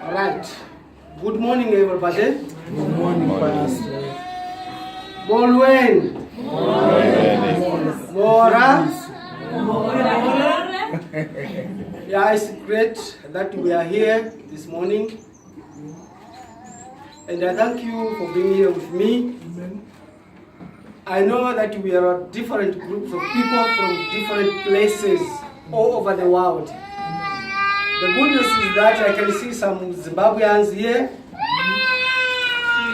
Right. Good morning, everybody. Good morning, Pastor. Molwen. Mora. Yeah, it's great that we are here this morning. And I thank you for being here with me. I know that we are different groups of people from different places all over the world. The good news is that I can see some Zimbabweans here,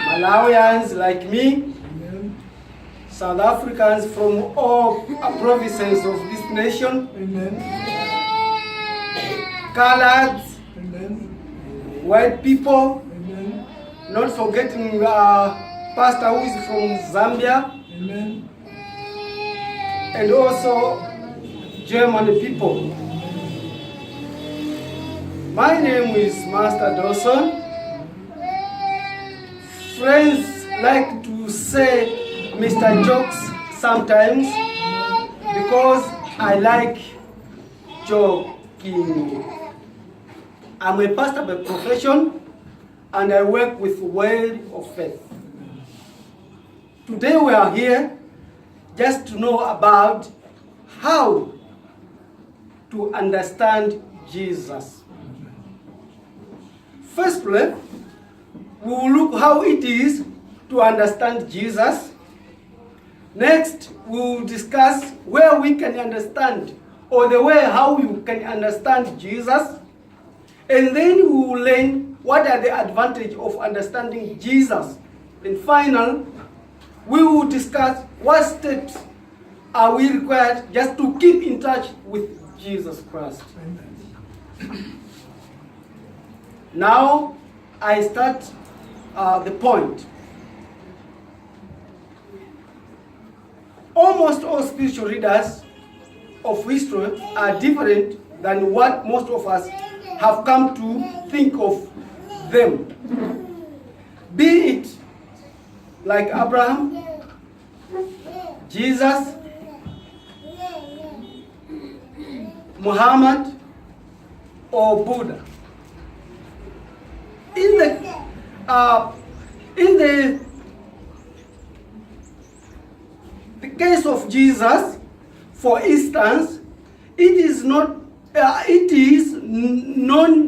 Malawians like me, South Africans from all provinces of this nation, Coloureds, white people, not forgetting Pastor who is from Zambia, and also German people. My name is Master Dawson. Friends like to say Mr. Jokes sometimes because I like joking. I'm a pastor by profession and I work with Word of Faith. Today we are here just to know about how to understand Jesus. Firstly, we will look how it is to understand Jesus. Next, we will discuss where we can understand or the way how you can understand Jesus. And then we will learn what are the advantages of understanding Jesus. And finally, we will discuss what steps are we required just to keep in touch with Jesus Christ. Now, I start the point. Almost all spiritual readers of history are different than what most of us have come to think of them. Be it like Abraham, Jesus, Muhammad, or Buddha. In the case of Jesus, for instance, it is known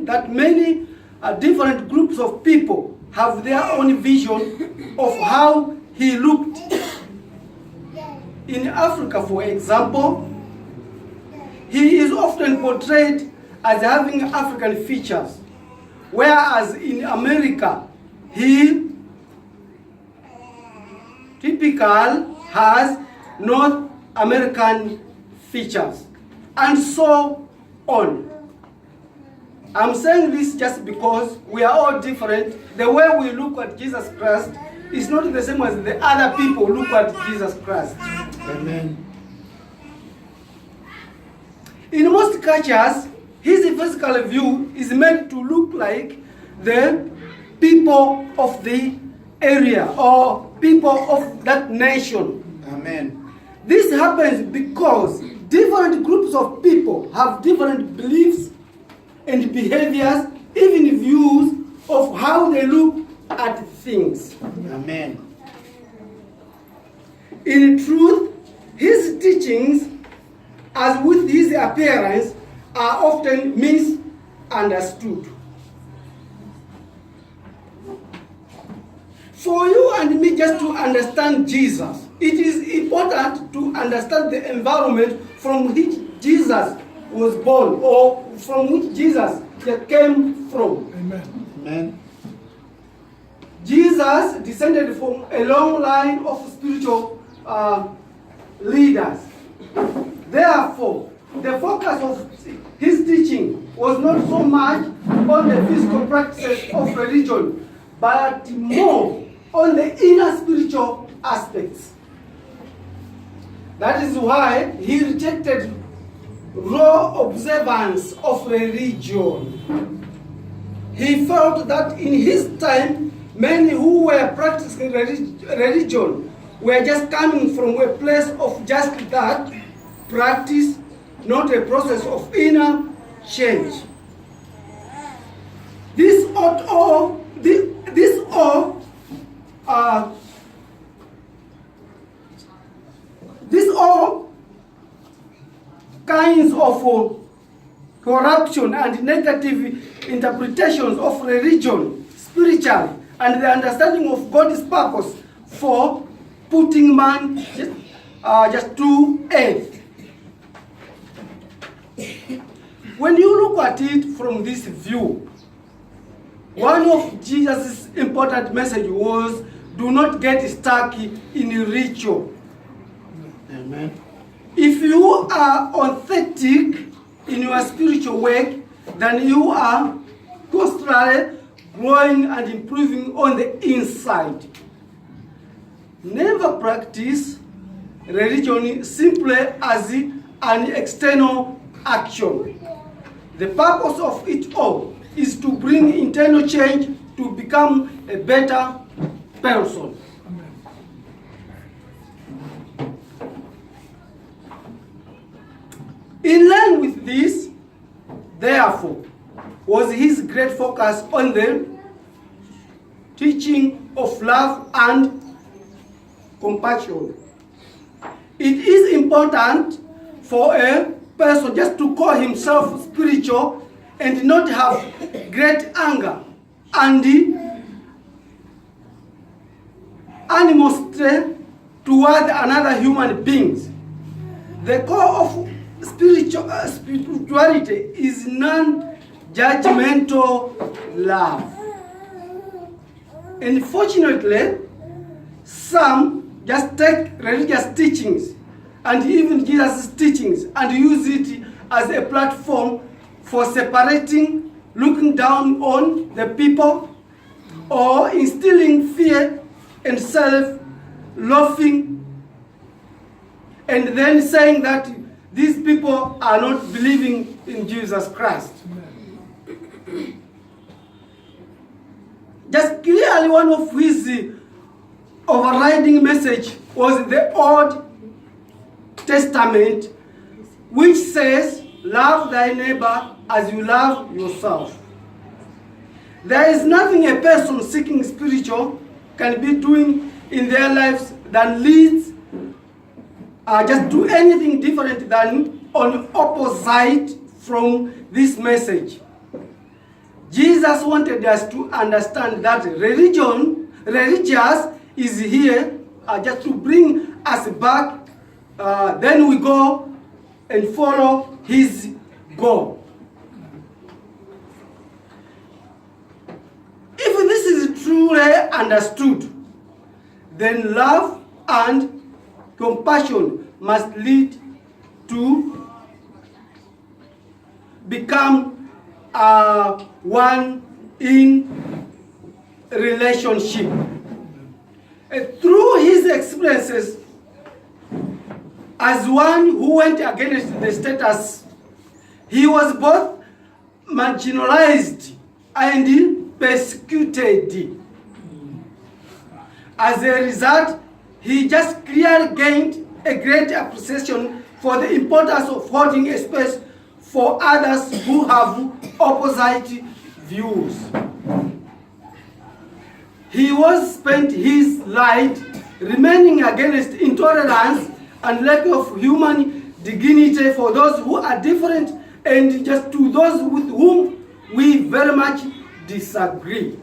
that many different groups of people have their own vision of how he looked. In Africa, for example, he is often portrayed as having African features, whereas in America, he typical has North American features, and so on. I'm saying this just because we are all different. The way we look at Jesus Christ is not the same as the other people look at Jesus Christ. Amen. In most cultures, his physical view is meant to look like the people of the area or people of that nation. Amen. This happens because different groups of people have different beliefs and behaviors, even views of how they look at things. Amen. In truth, his teachings, as with his appearance, are often misunderstood. For you and me just to understand Jesus, it is important to understand the environment from which Jesus was born or from which Jesus came from. Amen. Amen. Jesus descended from a long line of spiritual leaders. Therefore, the focus of his teaching was not so much on the physical practices of religion, but more on the inner spiritual aspects. That is why he rejected raw observance of religion. He felt that in his time, many who were practicing religion were just coming from a place of just that practice, not a process of inner change. This all kinds of corruption and negative interpretations of religion, spiritual, and the understanding of God's purpose for putting man just to earth. When you look at it from this view, one of Jesus' important message was, do not get stuck in ritual. Amen. If you are authentic in your spiritual work, then you are constantly growing and improving on the inside. Never practice religion simply as an external action. The purpose of it all is to bring internal change to become a better person. In line with this, therefore, was his great focus on the teaching of love and compassion. It is important for a person just to call himself spiritual and not have great anger and animosity toward another human beings. The core of spirituality is non-judgmental love. Unfortunately, some just take religious teachings and even Jesus' teachings and use it as a platform for separating, looking down on the people, or instilling fear and self-loathing, and then saying that these people are not believing in Jesus Christ. Just clearly one of his overriding message was the Old Testament, which says, love thy neighbor as you love yourself. There is nothing a person seeking spiritual can be doing in their lives that leads just do anything different than on opposite from this message. Jesus wanted us to understand that religious is here just to bring us back. Then we go and follow his goal. If this is truly understood, then love and compassion must lead to become one in relationship. Through his experiences as one who went against the status, he was both marginalized and persecuted. As a result, he just clearly gained a great appreciation for the importance of holding a space for others who have opposite views. He was spent his life remaining against intolerance and lack of human dignity for those who are different and just to those with whom we very much disagree.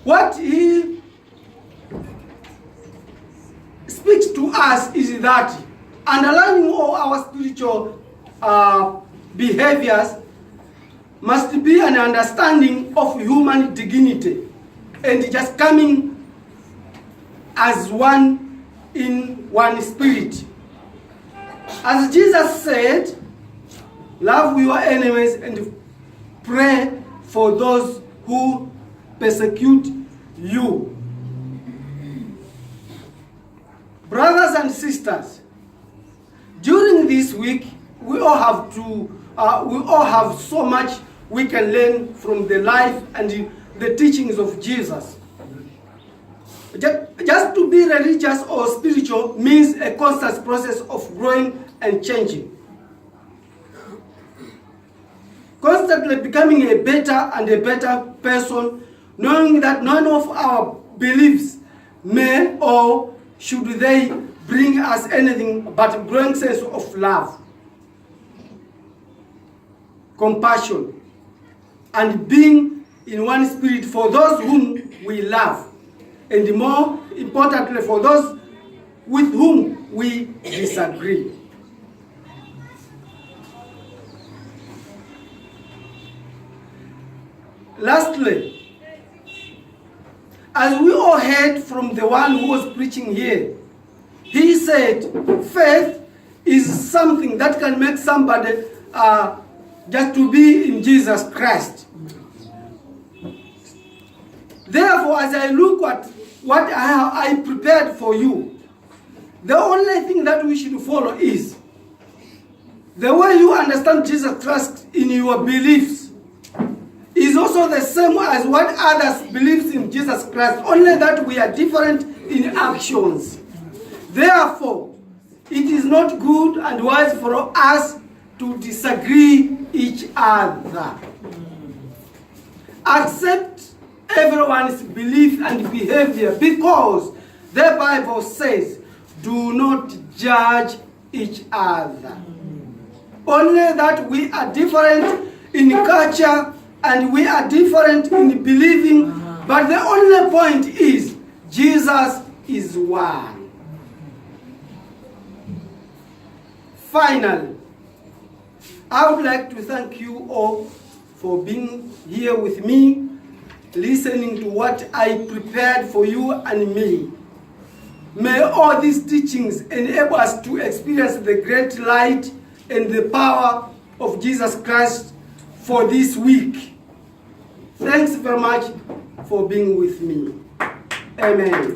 What he speaks to us is that underlying all our spiritual behaviors must be an understanding of human dignity and just coming as one in one spirit. As Jesus said, love your enemies and pray for those who persecute you. Brothers and sisters, during this week, we all have so much we can learn from the life and the teachings of Jesus. Just to be religious or spiritual means a constant process of growing and changing. constantly becoming a better and a better person, knowing that none of our beliefs may or should they bring us anything but a growing sense of love, compassion, and being in one spirit for those whom we love, and more importantly for those with whom we disagree. Lastly, as we all heard from the one who was preaching here, he said faith is something that can make somebody just to be in Jesus Christ. Therefore, as I look at what I prepared for you, the only thing that we should follow is the way you understand Jesus Christ in your beliefs is also the same as what others believe in Jesus Christ, only that we are different in actions. Therefore, it is not good and wise for us to disagree each other. Accept everyone's belief and behavior, because the Bible says, do not judge each other. Only that we are different in culture and we are different in believing, but the only point is Jesus is one. Finally, I would like to thank you all for being here with me, listening to what I prepared for you and me. May all these teachings enable us to experience the great light and the power of Jesus Christ for this week. Thanks very much for being with me. Amen.